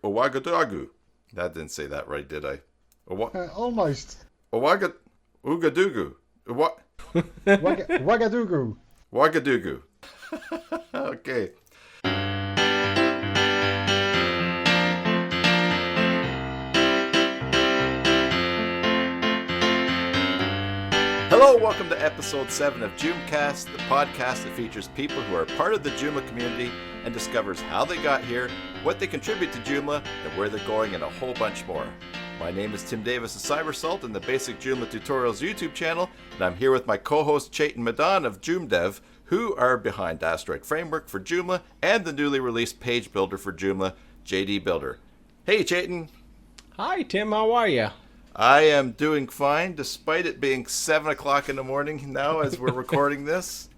Ouagadougou. That didn't say that right, did I? Almost. Ouagadougou. Ouagadougou. Ouagadougou. Okay. Hello, welcome to episode 7 of JoomCast, the podcast that features people who are part of the Joomla community and discovers how they got here, what they contribute to Joomla, and where they're going, and a whole bunch more. My name is Tim Davis of CyberSalt and the Basic Joomla Tutorials YouTube channel, and I'm here with my co-host Chetan Madaan of JoomDev, who are behind Asteroid Framework for Joomla and the newly released page builder for Joomla, JD Builder. Hey Chetan! Hi Tim, how are you? I am doing fine, despite it being 7 o'clock in the morning now as we're recording this.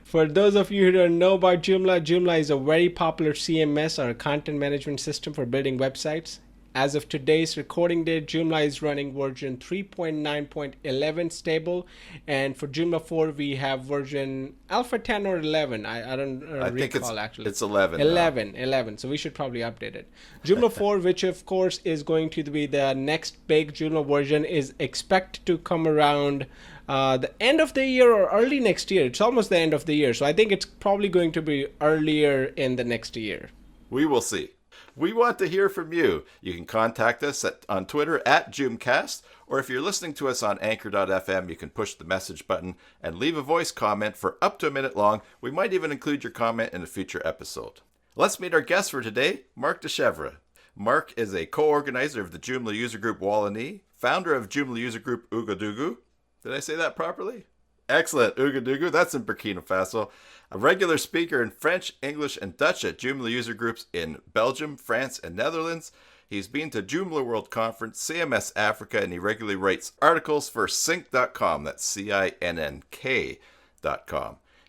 For those of you who don't know about Joomla, Joomla is a very popular CMS or content management system for building websites. As of today's recording date, Joomla is running version 3.9.11 stable, and for Joomla 4 we have version alpha 10 or 11. I don't recall actually. It's 11. 11. So we should probably update it. Joomla 4, which of course is going to be the next big Joomla version, is expected to come around the end of the year or early next year. It's almost the end of the year, so I think it's probably going to be earlier in the next year. We will see. We want to hear from you. You can contact us on Twitter at JoomCast, or if you're listening to us on Anchor.fm, you can push the message button and leave a voice comment for up to a minute long. We might even include your comment in a future episode. Let's meet our guest for today, Marc Dechèvre. Marc is a co-organizer of the Joomla user group Wallonie, founder of Joomla user group Ouagadougou. Did I say that properly? Excellent, Ouagadougou. That's in Burkina Faso. A regular speaker in French, English, and Dutch at Joomla user groups in Belgium, France, and Netherlands. He's been to Joomla World Conference, CMS Africa, and he regularly writes articles for Cink.com. That's CINNK.com.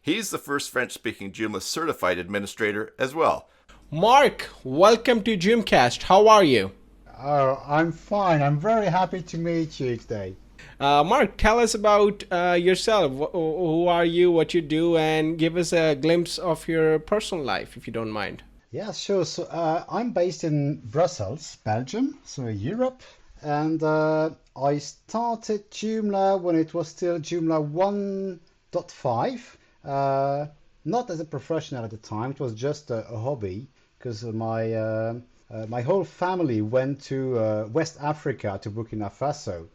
He's the first French-speaking Joomla certified administrator as well. Marc, welcome to JoomCast. How are you? Oh, I'm fine. I'm very happy to meet you today. Marc, tell us about yourself. Who are you, what you do, and give us a glimpse of your personal life, if you don't mind. Yeah, sure. So I'm based in Brussels, Belgium, so Europe. And I started Joomla when it was still Joomla 1.5. Not as a professional at the time. It was just a hobby because my whole family went to West Africa, to Burkina Faso.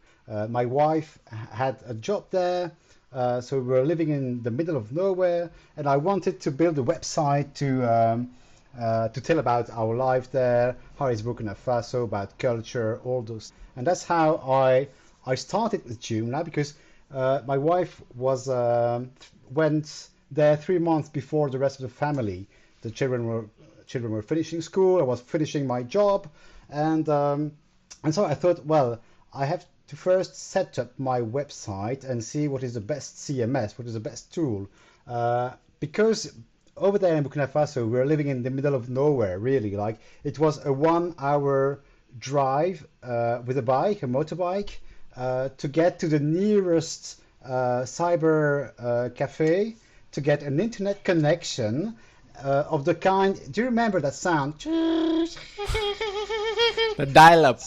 My wife had a job there, so we were living in the middle of nowhere, and I wanted to build a website to tell about our life there, how is Burkina Faso, about culture, all those. And that's how I started with Joomla, because my wife went there 3 months before the rest of the family. The children were finishing school, I was finishing my job, and so I thought, well, I have to first set up my website and see what is the best CMS, what is the best tool. Because over there in Burkina Faso, we're living in the middle of nowhere, really. Like, it was a 1-hour drive with a motorbike, to get to the nearest cyber cafe, to get an internet connection of the kind. Do you remember that sound? The dial-up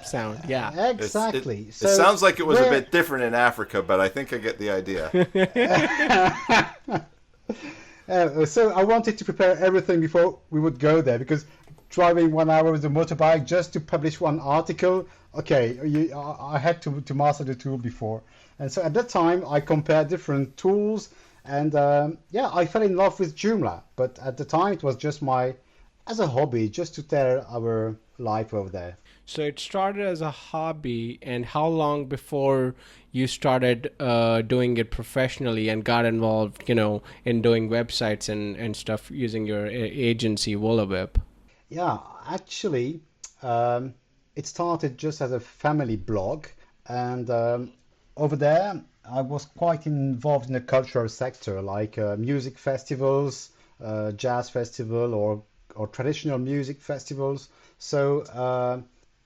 sound, yeah. Exactly. It sounds like it was a bit different in Africa, but I think I get the idea. So I wanted to prepare everything before we would go there, because driving 1 hour with a motorbike just to publish one article, okay, I had to master the tool before. And so at that time, I compared different tools, and I fell in love with Joomla. But at the time, it was just as a hobby, just to tell our life over there. So it started as a hobby, and how long before you started doing it professionally and got involved, in doing websites and stuff using your agency, WoolaWeb? Yeah, actually, it started just as a family blog, and over there, I was quite involved in the cultural sector, like music festivals, jazz festival, or traditional music festivals. So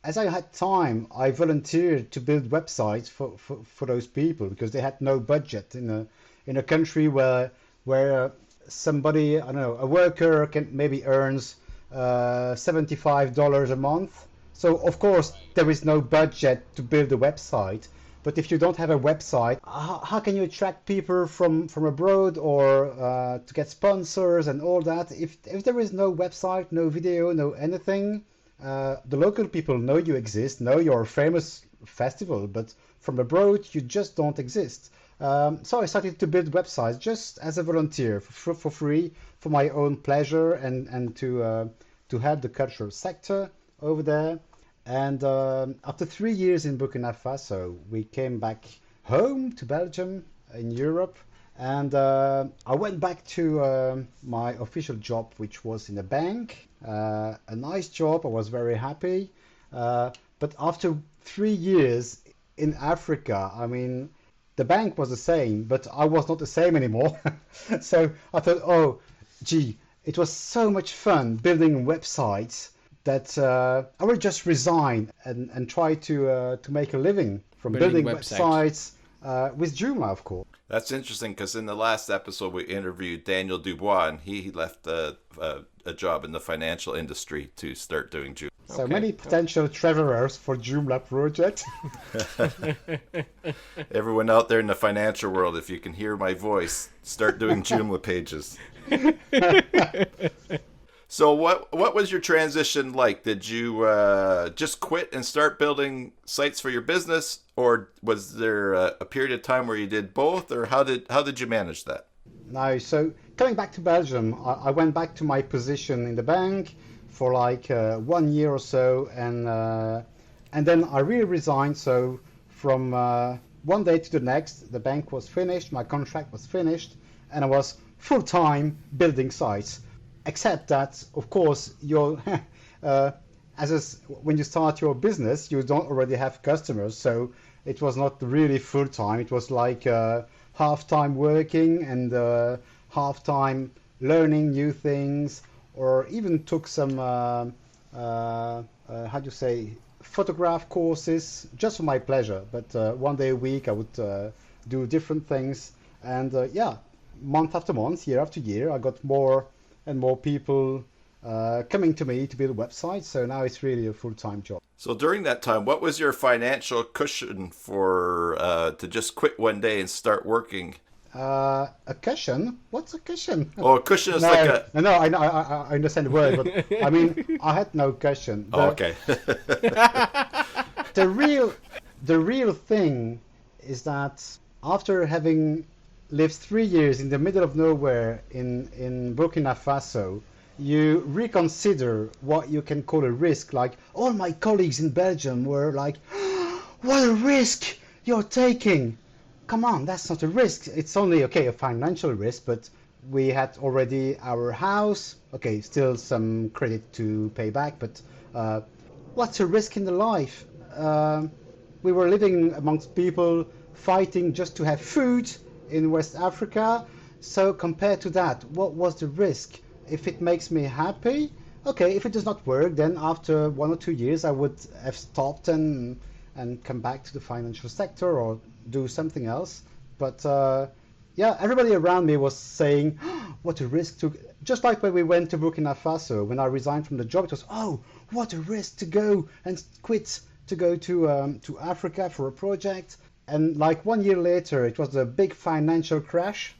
as I had time, I volunteered to build websites for those people, because they had no budget in a country where somebody, I don't know, a worker maybe earns $75 a month. So of course there is no budget to build a website. But if you don't have a website, how can you attract people from abroad or to get sponsors and all that? If there is no website, no video, no anything, the local people know you exist, know you're a famous festival, but from abroad you just don't exist. So I started to build websites just as a volunteer for free, for my own pleasure and to help the cultural sector over there. And after 3 years in Burkina Faso, we came back home to Belgium in Europe. And I went back to my official job, which was in a bank. A nice job. I was very happy. But after 3 years in Africa, I mean, the bank was the same, but I was not the same anymore. So I thought, oh, gee, it was so much fun building websites that I will just resign and try to make a living from building websites with Joomla, of course. That's interesting because in the last episode we interviewed Daniel Dubois, and he left a job in the financial industry to start doing Joomla. So many potential travelers for Joomla project. Everyone out there in the financial world, if you can hear my voice, start doing Joomla pages. So what was your transition like? Did you just quit and start building sites for your business, or was there a period of time where you did both, or how did you manage that? No, so coming back to Belgium, I went back to my position in the bank for like 1 year or so, and then I really resigned. So from one day to the next, the bank was finished, my contract was finished, and I was full-time building sites. Except that, of course, you're when you start your business, you don't already have customers, so it was not really full time. It was like half time working and half time learning new things, or even took some photograph courses just for my pleasure. But 1 day a week, I would do different things, and month after month, year after year, I got more and more people coming to me to build websites. So now it's really a full-time job. So during that time, what was your financial cushion for to just quit one day and start working? A cushion? What's a cushion? Oh, a cushion is I understand the word, but I mean, I had no cushion. Okay. The real thing is that after having lived 3 years in the middle of nowhere in Burkina Faso, you reconsider what you can call a risk. Like all my colleagues in Belgium were like, what a risk you're taking. Come on, that's not a risk. It's only, okay, a financial risk, but we had already our house. Okay, still some credit to pay back, but what's a risk in the life? We were living amongst people, fighting just to have food in West Africa. So compared to that, what was the risk? If it makes me happy, okay. If it does not work, then after 1 or 2 years, I would have stopped and come back to the financial sector or do something else. But everybody around me was saying, what a risk to, just like when we went to Burkina Faso, when I resigned from the job, it was, oh, what a risk to go and quit, to go to Africa for a project. And like 1 year later, it was a big financial crash.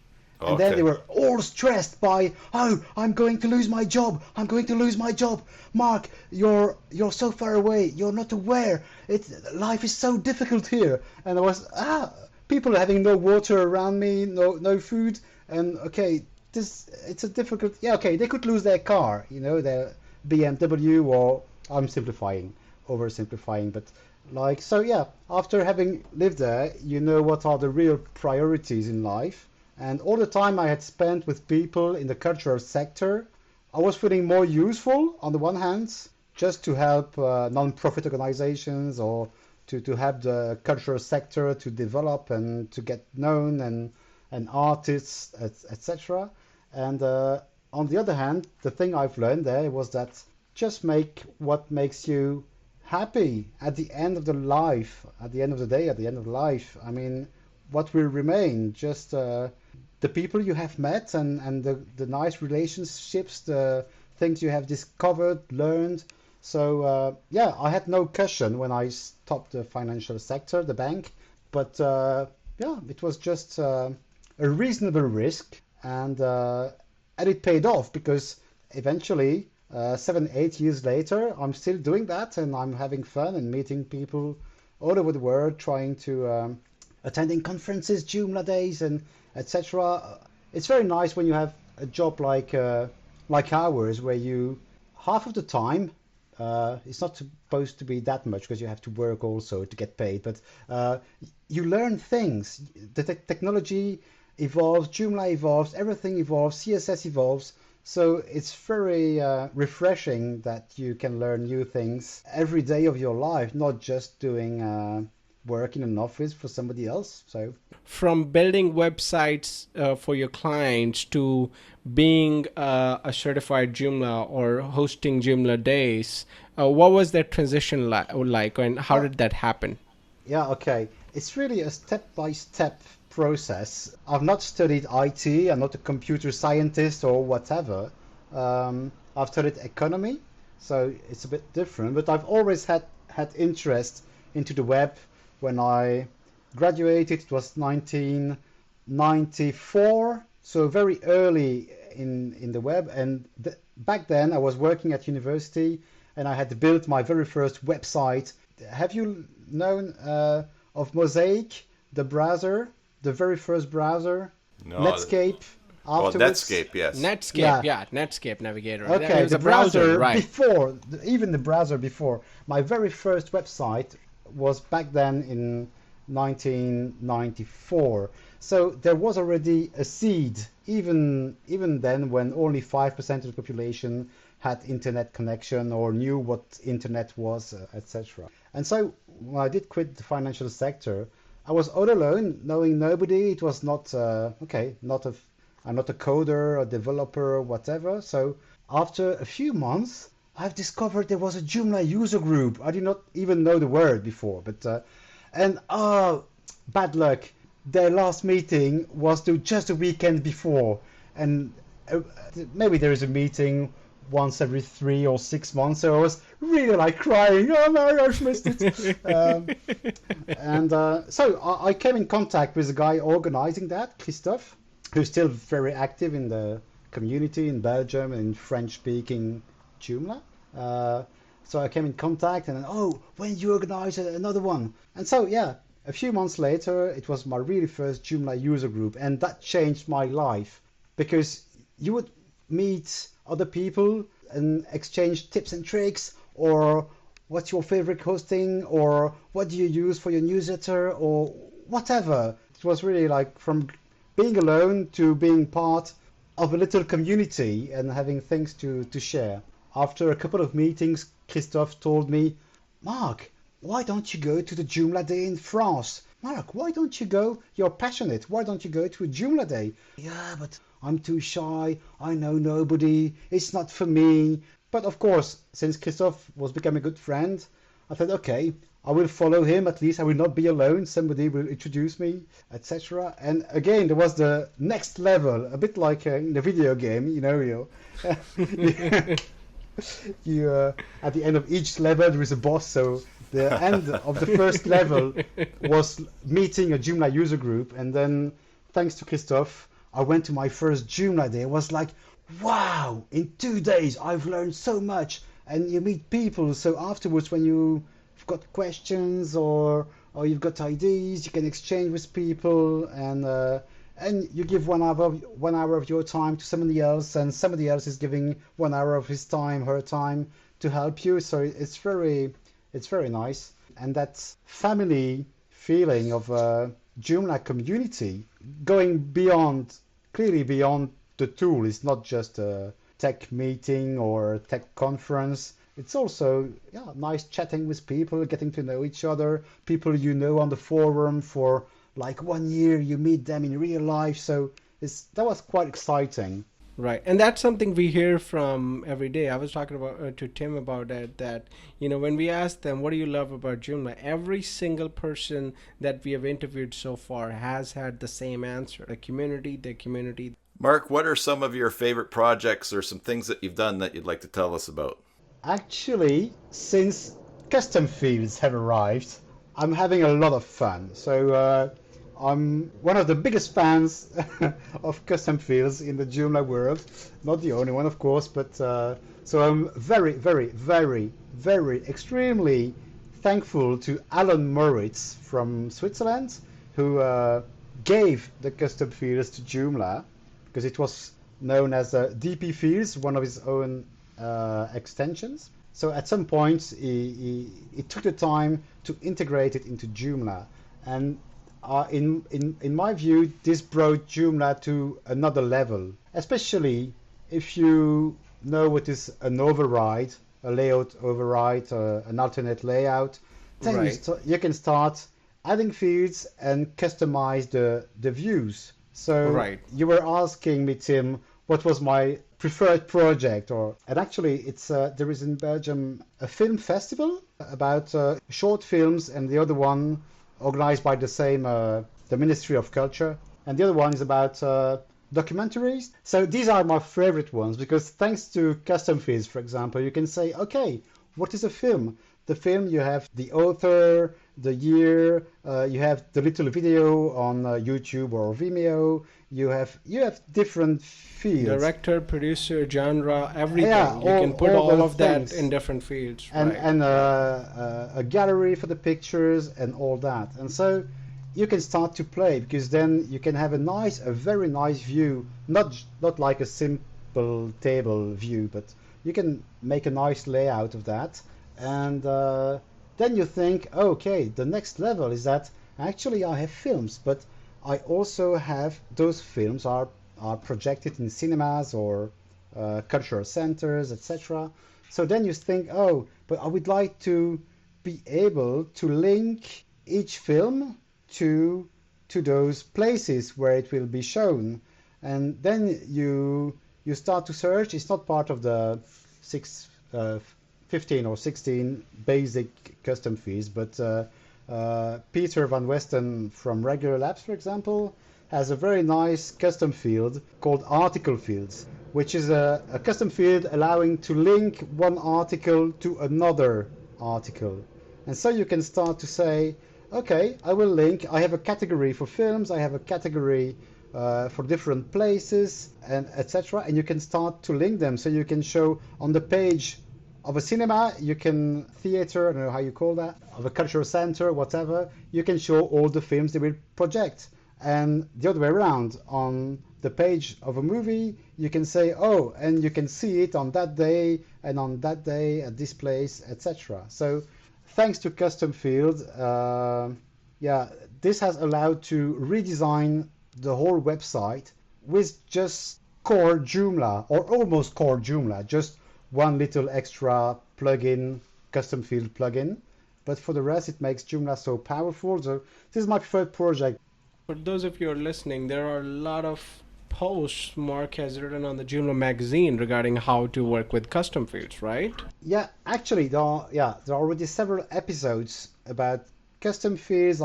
And then they were all stressed by, oh, I'm going to lose my job. I'm going to lose my job. Mark, you're so far away. You're not aware. Life is so difficult here. And there was people having no water around me, no food. And okay, it's a difficult. Yeah, okay, they could lose their car, their BMW, or I'm oversimplifying, but like, so yeah, after having lived there, you know what are the real priorities in life. And all the time I had spent with people in the cultural sector, I was feeling more useful on the one hand, just to help non-profit organizations or to help the cultural sector to develop and to get known and artists, etc. And on the other hand, the thing I've learned there was that just make what makes you happy at the end of the life, at the end of the day, at the end of life. I mean, what will remain? Just the people you have met and the nice relationships, the things you have discovered, learned. So yeah, I had no cushion when I stopped the financial sector, the bank, but yeah, it was just a reasonable risk, and it paid off because eventually, 7, 8 years later, I'm still doing that, and I'm having fun and meeting people all over the world, trying to attending conferences, JoomlaDays, and etc. It's very nice when you have a job like ours, where you half of the time. It's not supposed to be that much because you have to work also to get paid, but you learn things. The technology evolves, Joomla evolves, everything evolves, CSS evolves. So it's very refreshing that you can learn new things every day of your life, not just doing work in an office for somebody else. So from building websites for your clients to being a certified Joomla or hosting JoomlaDays, what was that transition like, and how did that happen? yeah, okay. It's really a step-by-step process. I've not studied IT. I'm not a computer scientist or whatever. I've studied economy, so it's a bit different. But I've always had interest into the web. When I graduated, it was 1994, so very early in the web. And back then, I was working at university, and I had built my very first website. Have you known of Mosaic, the browser, the very first browser? No. Netscape. Well, Afterwards. Netscape, yes. Netscape, yeah, Netscape Navigator. Okay, It was the a browser, right? before, even the browser before. My very first website was back then in 1994. So there was already a seed, even then, when only 5% of the population had internet connection or knew what internet was, etc. And so when I did quit the financial sector, I was all alone, knowing nobody. It was not I'm not a coder, a developer, or whatever. So after a few months, I've discovered there was a Joomla user group. I did not even know the word before, but bad luck. Their last meeting was just a weekend before, and maybe there is a meeting once every 3 or 6 months. So I was really like crying. Oh no, I've missed it. So I came in contact with the guy organizing that, Christophe, who's still very active in the community in Belgium and in French-speaking Joomla. So I came in contact, and when you organize another one? And so yeah, a few months later, it was my really first Joomla user group, and that changed my life, because you would meet other people and exchange tips and tricks, or what's your favorite hosting, or what do you use for your newsletter, or whatever. It was really like from being alone to being part of a little community and having things to share. After a couple of meetings, Christophe told me, Marc, why don't you go to the Joomla Day in France? Marc, why don't you go? You're passionate. Why don't you go to a Joomla Day? Yeah, but I'm too shy. I know nobody. It's not for me. But of course, since Christophe was becoming a good friend, I thought, okay, I will follow him. At least I will not be alone. Somebody will introduce me, etc. And again, there was the next level, a bit like in the video game, you at the end of each level there is a boss. So the end of the first level was meeting a Joomla user group, and then thanks to Christophe, I went to my first Joomla Day. It was like, wow, in 2 days I've learned so much. And you meet people, so afterwards when you've got questions or you've got ideas, you can exchange with people, and you give 1 hour of your time to somebody else, and somebody else is giving 1 hour of his time, her time, to help you. So it's very nice, and that family feeling of Joomla community, going clearly beyond the tool. It's not just a tech meeting or a tech conference. It's also nice chatting with people, getting to know each other, people you know on the forum for like 1 year, you meet them in real life. So that was quite exciting. Right, and that's something we hear from every day. I was talking about to Tim about that when we ask them, what do you love about Joomla, every single person that we have interviewed so far has had the same answer: the community. Mark, what are some of your favorite projects or some things that you've done that you'd like to tell us about? Actually, since custom fields have arrived, I'm having a lot of fun. So I'm one of the biggest fans of custom fields in the Joomla world. Not the only one, of course, but so I'm very, very, very, very extremely thankful to Alan Moritz from Switzerland, who gave the custom fields to Joomla because it was known as DP Fields, one of his own extensions. So at some point, he took the time to integrate it into Joomla, and in my view, this brought Joomla to another level, especially if you know what is an override, a layout override, an alternate layout. Then Right. you can start adding fields and customize the views. So Right. you were asking me, Tim, what was my preferred project, and actually it's there is in Belgium a film festival about short films, and the other one organized by the same the Ministry of Culture, and the other one is about documentaries. So these are my favorite ones because thanks to custom fields, for example, you can say, okay, what is a film? The film, you have the author, the year, you have the little video on YouTube or Vimeo. You have different fields. Director, producer, genre, everything. Yeah, You can put all all those of that things. in different fields. and Right. and a gallery for the pictures and all that. And so you can start to play because then you can have a very nice view, not like a simple table view, but you can make a nice layout of that. And then you think, okay, the next level is that actually I have films, but I also have those films are projected in cinemas or cultural centers, etc. So then you think, oh, but I would like to be able to link each film to those places where it will be shown, and then you start to search. It's not part of the 15 or 16 basic custom fields, but Peter Van Westen from Regular Labs, for example, has a very nice custom field called article fields, which is a custom field allowing to link one article to another article. And so you can start to say, okay, I will link, I have a category for films, I have a category for different places, and etc. And you can start to link them. So you can show on the page of a cinema, you can theater, I don't know how you call that, of a cultural center, whatever, you can show all the films they will project. And the other way around, on the page of a movie, you can say, oh, and you can see it on that day and on that day at this place, etc. So thanks to custom fields, this has allowed to redesign the whole website with just core Joomla, or almost core Joomla, just one little extra plugin, custom field plugin. But for the rest, it makes Joomla so powerful. So this is my preferred project. For those of you who are listening, there are a lot of posts Mark has written on the Joomla magazine regarding how to work with custom fields, right? Yeah, actually, there are already several episodes about custom fields.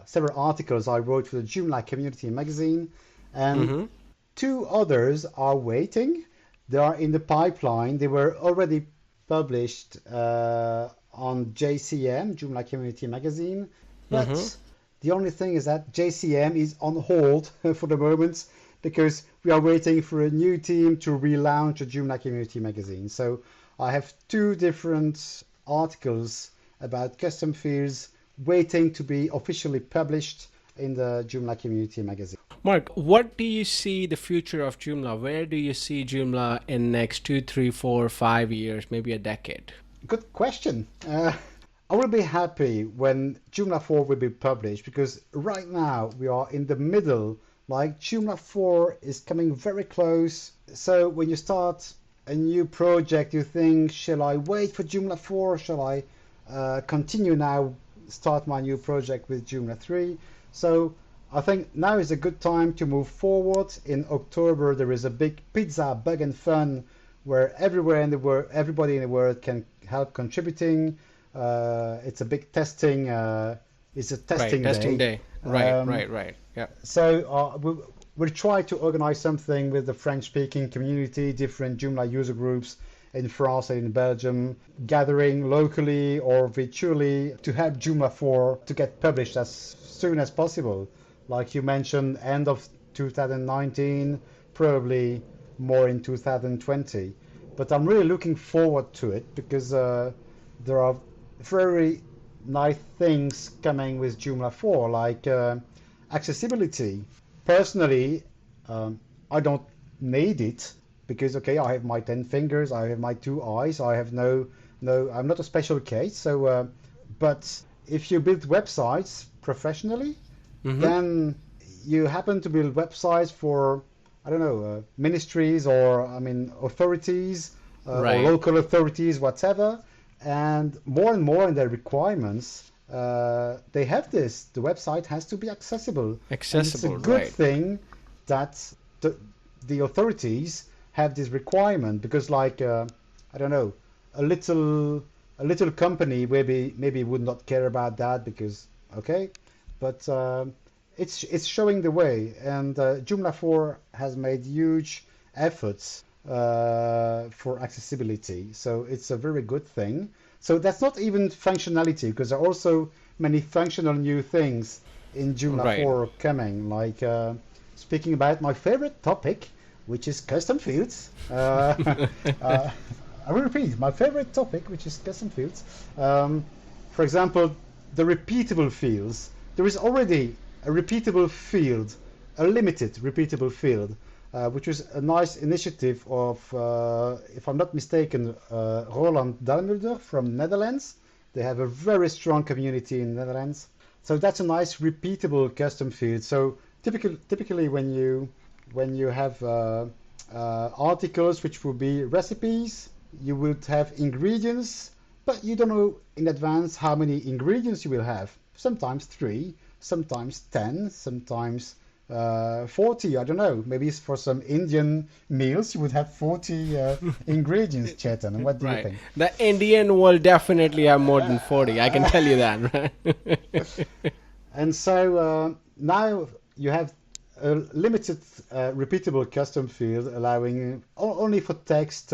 Several articles I wrote for the Joomla community magazine, and two others are waiting. They are in the pipeline. They were already published on JCM, Joomla Community Magazine, but the only thing is that JCM is on hold for the moment because we are waiting for a new team to relaunch a Joomla Community Magazine. So I have two different articles about custom fields waiting to be officially published in the Joomla Community Magazine. Mark, what do you see the future of Joomla? Where do you see Joomla in next 2, 3, 4, 5 years, maybe a decade? Good question. I will be happy when Joomla 4 will be published because right now we are in the middle, like Joomla 4 is coming very close. So when you start a new project, you think, shall I wait for Joomla 4? Shall I continue now, start my new project with Joomla 3? So I think now is a good time to move forward. In October, there is a big pizza bug and fun where everybody in the world can help contributing. It's a big testing. It's a testing Testing day. Um, Right. Yeah. So we'll try to organize something with the French-speaking community, different Joomla user groups in France and in Belgium, gathering locally or virtually to help Joomla 4 to get published as soon as possible. Like you mentioned, end of 2019, probably more in 2020. But I'm really looking forward to it because there are very nice things coming with Joomla 4, like accessibility. Personally, I don't need it because, okay, I have my 10 fingers, I have my 2 eyes, I have no, I'm not a special case. So, but if you build websites professionally, then you happen to build websites for, I don't know, ministries or, I mean, authorities or local authorities, whatever. And more in their requirements, they have this. The website has to be accessible. Accessible, and it's a good thing that the authorities have this requirement because, like, I don't know, a little company maybe would not care about that because, okay, but it's showing the way, and Joomla 4 has made huge efforts for accessibility, so it's a very good thing. So that's not even functionality, because there are also many functional new things in Joomla 4 coming, like speaking about my favorite topic, which is custom fields. I will repeat, my favorite topic, which is custom fields. For example, the repeatable fields. There is already a repeatable field, a limited repeatable field, which was a nice initiative of, if I'm not mistaken, Roland Dalmulder from Netherlands. They have a very strong community in the Netherlands. So that's a nice repeatable custom field. So typically when you have articles which will be recipes, you would have ingredients, but you don't know in advance how many ingredients you will have. Sometimes 3, sometimes 10, sometimes 40, I don't know. Maybe it's for some Indian meals you would have 40 ingredients, Chetan. And what do you think? The Indian will definitely have more than 40, I can tell you that. Right? And so now you have a limited repeatable custom field allowing only for text,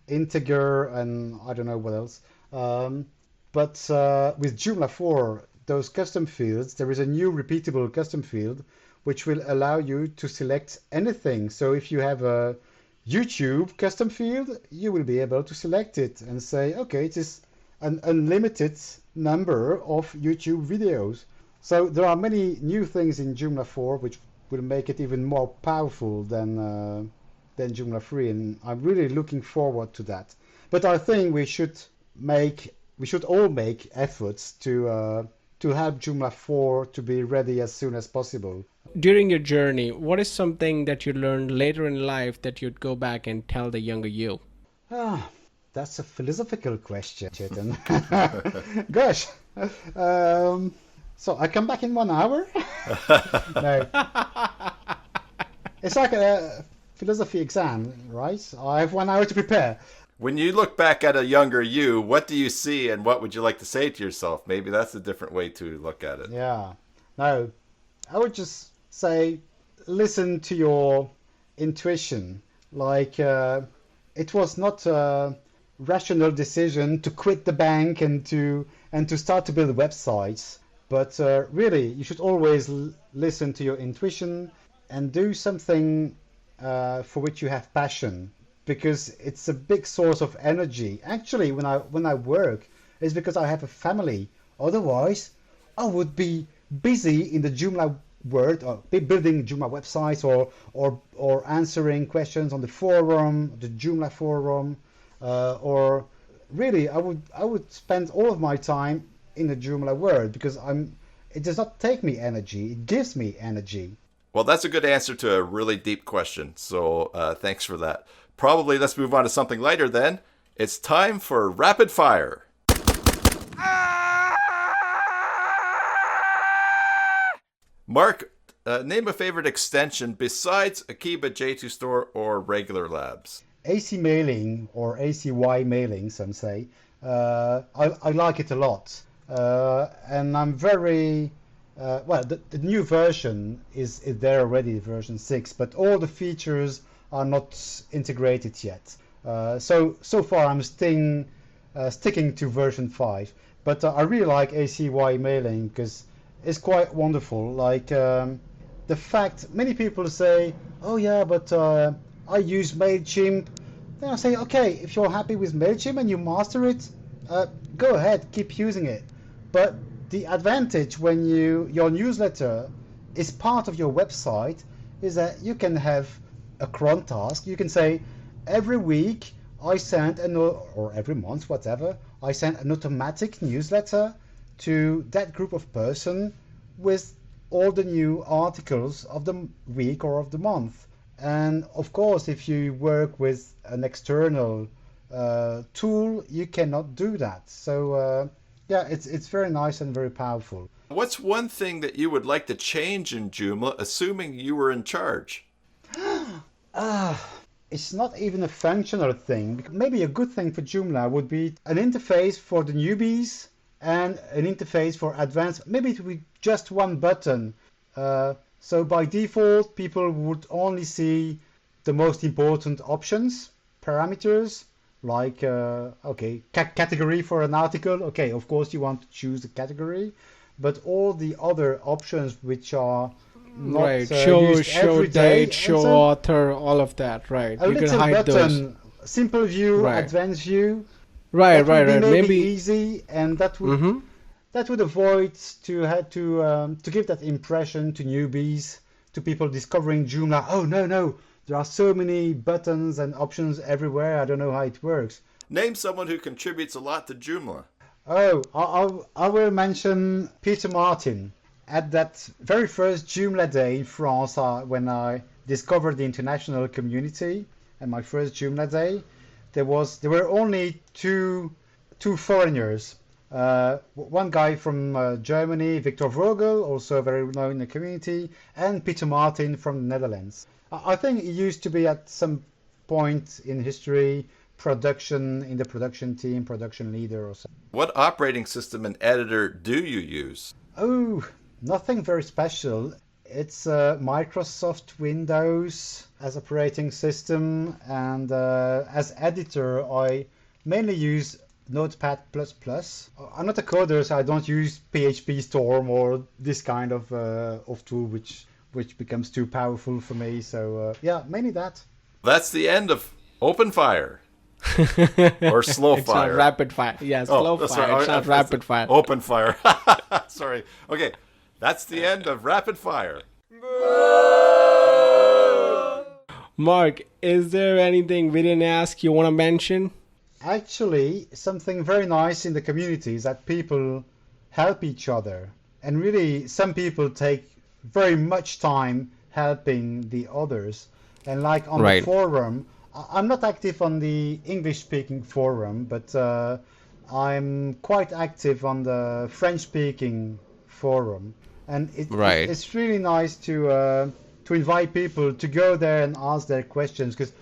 integer, and I don't know what else. But with Joomla 4, those custom fields, there is a new repeatable custom field which will allow you to select anything. So if you have a YouTube custom field, you will be able to select it and say, okay, it is an unlimited number of YouTube videos. So there are many new things in Joomla 4 which will make it even more powerful than Joomla 3, and I'm really looking forward to that. But I think we should all make efforts to help Joomla 4 to be ready as soon as possible. During your journey, what is something that you learned later in life that you'd go back and tell the younger you? That's a philosophical question, Chetan. Gosh. So I come back in 1 hour? No. It's like a philosophy exam, right? I have 1 hour to prepare. When you look back at a younger you, what do you see and what would you like to say to yourself? Maybe that's a different way to look at it. Yeah. No, I would just say listen to your intuition. Like it was not a rational decision to quit the bank and to start to build websites. But really, you should always listen to your intuition and do something for which you have passion, because it's a big source of energy. Actually, when I work, it's because I have a family. Otherwise, I would be busy in the Joomla world, or building Joomla websites, or answering questions on the forum, the Joomla forum, or really, I would spend all of my time in the Joomla world because it does not take me energy; it gives me energy. Well, that's a good answer to a really deep question. So thanks for that. Probably let's move on to something lighter then. It's time for rapid fire. Mark, name a favorite extension besides Akiba J2 Store or Regular Labs. AC mailing or ACY mailing, some say. I like it a lot. And I'm very the new version is there already, version 6, but all the features are not integrated yet. So far I'm sticking to version 5. But I really like ACY mailing because it's quite wonderful. Like the fact many people say, "Oh yeah, but I use Mailchimp." Then I say, "Okay, if you're happy with Mailchimp and you master it, go ahead, keep using it." But the advantage when your newsletter is part of your website is that you can have a cron task. You can say, every week I send or every month, whatever, I send an automatic newsletter to that group of person with all the new articles of the week or of the month. And of course, if you work with an external tool, you cannot do that. So yeah, it's very nice and very powerful. What's one thing that you would like to change in Joomla, assuming you were in charge? It's not even a functional thing. Maybe a good thing for Joomla would be an interface for the newbies and an interface for advanced. Maybe it would be just one button. So by default, people would only see the most important options, parameters, like, category for an article. Okay, of course you want to choose a category, but all the other options which are not Right, used show every day, date, show and so author, all of that, right? a You can little hide button, those. simple view, Right. advanced view. Right, That would right. be maybe Maybe. easy, and that would avoid to give that impression to newbies, to people discovering Joomla. Oh no, there are so many buttons and options everywhere. I don't know how it works. Name someone who contributes a lot to Joomla. Oh, I will mention Peter Martin. At that very first Joomla Day in France, when I discovered the international community, and my first Joomla Day, there were only two foreigners. One guy from Germany, Victor Vogel, also very known in the community, and Peter Martin from the Netherlands. I think he used to be at some point in history in the production team, production leader or something. What operating system and editor do you use? Oh, nothing very special. It's Microsoft Windows as operating system, and as editor I mainly use Notepad++. I'm not a coder, so I don't use PHP Storm or this kind of tool which becomes too powerful for me. So yeah, mainly that. That's the end of Open Fire. Or slow It's fire. not rapid fire. Yeah, slow fire. sorry. It's not rapid fire. Open fire. Sorry. Okay, that's the end of rapid fire. Mark, is there anything we didn't ask you want to mention? Actually, something very nice in the community is that people help each other. And really, some people take very much time helping the others. And like on the forum, I'm not active on the English-speaking forum, but I'm quite active on the French-speaking forum. And it's really nice to invite people to go there and ask their questions, because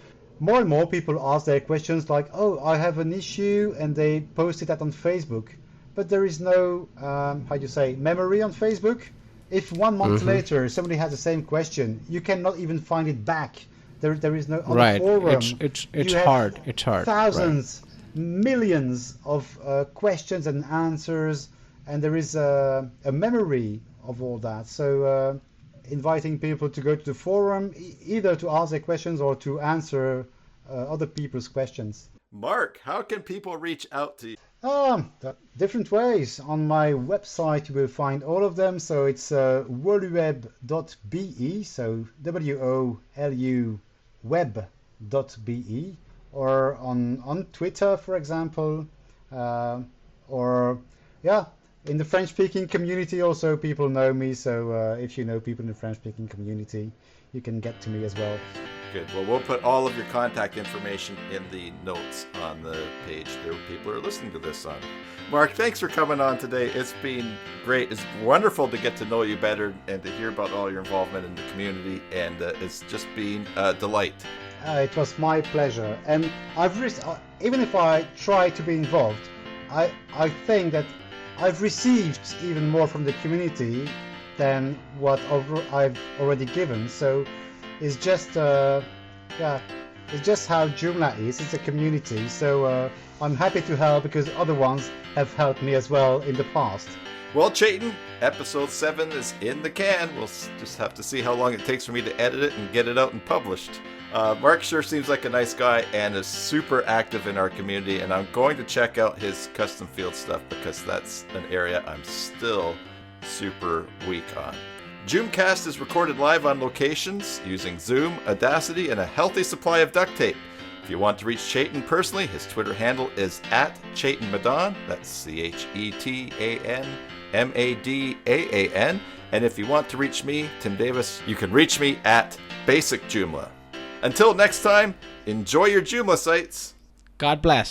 more and more people ask their questions like, oh, I have an issue, and they posted that on Facebook. But there is no, memory on Facebook. If 1 month later somebody has the same question, you cannot even find it back. There is no on the forum. It's hard. It's hard. Thousands, millions of questions and answers, and there is a memory of all that. So inviting people to go to the forum, either to ask their questions or to answer other people's questions. Mark, how can people reach out to you? Different ways. On my website you will find all of them. So it's woluweb.be, so WOLU web.be, or on Twitter, for example, or in the French-speaking community also people know me, so if you know people in the French-speaking community, you can get to me as well. Good. Well, we'll put all of your contact information in the notes on the page there people are listening to this on. Mark, thanks for coming on today. It's been great. It's wonderful to get to know you better and to hear about all your involvement in the community, and it's just been a delight. It was my pleasure, and even if I try to be involved, I think that I've received even more from the community than what I've already given. So it's just it's just how Joomla is. It's a community. So I'm happy to help because other ones have helped me as well in the past. Well, Chetan, episode 7 is in the can. We'll just have to see how long it takes for me to edit it and get it out and published. Marc sure seems like a nice guy and is super active in our community, and I'm going to check out his custom field stuff because that's an area I'm still super weak on. JoomCast is recorded live on locations using Zoom, Audacity, and a healthy supply of duct tape. If you want to reach Chetan personally, his Twitter handle is @Chetan Madaan. That's ChetanMadaan. And if you want to reach me, Tim Davis, you can reach me at Basic Joomla. Until next time, enjoy your Joomla sites. God bless.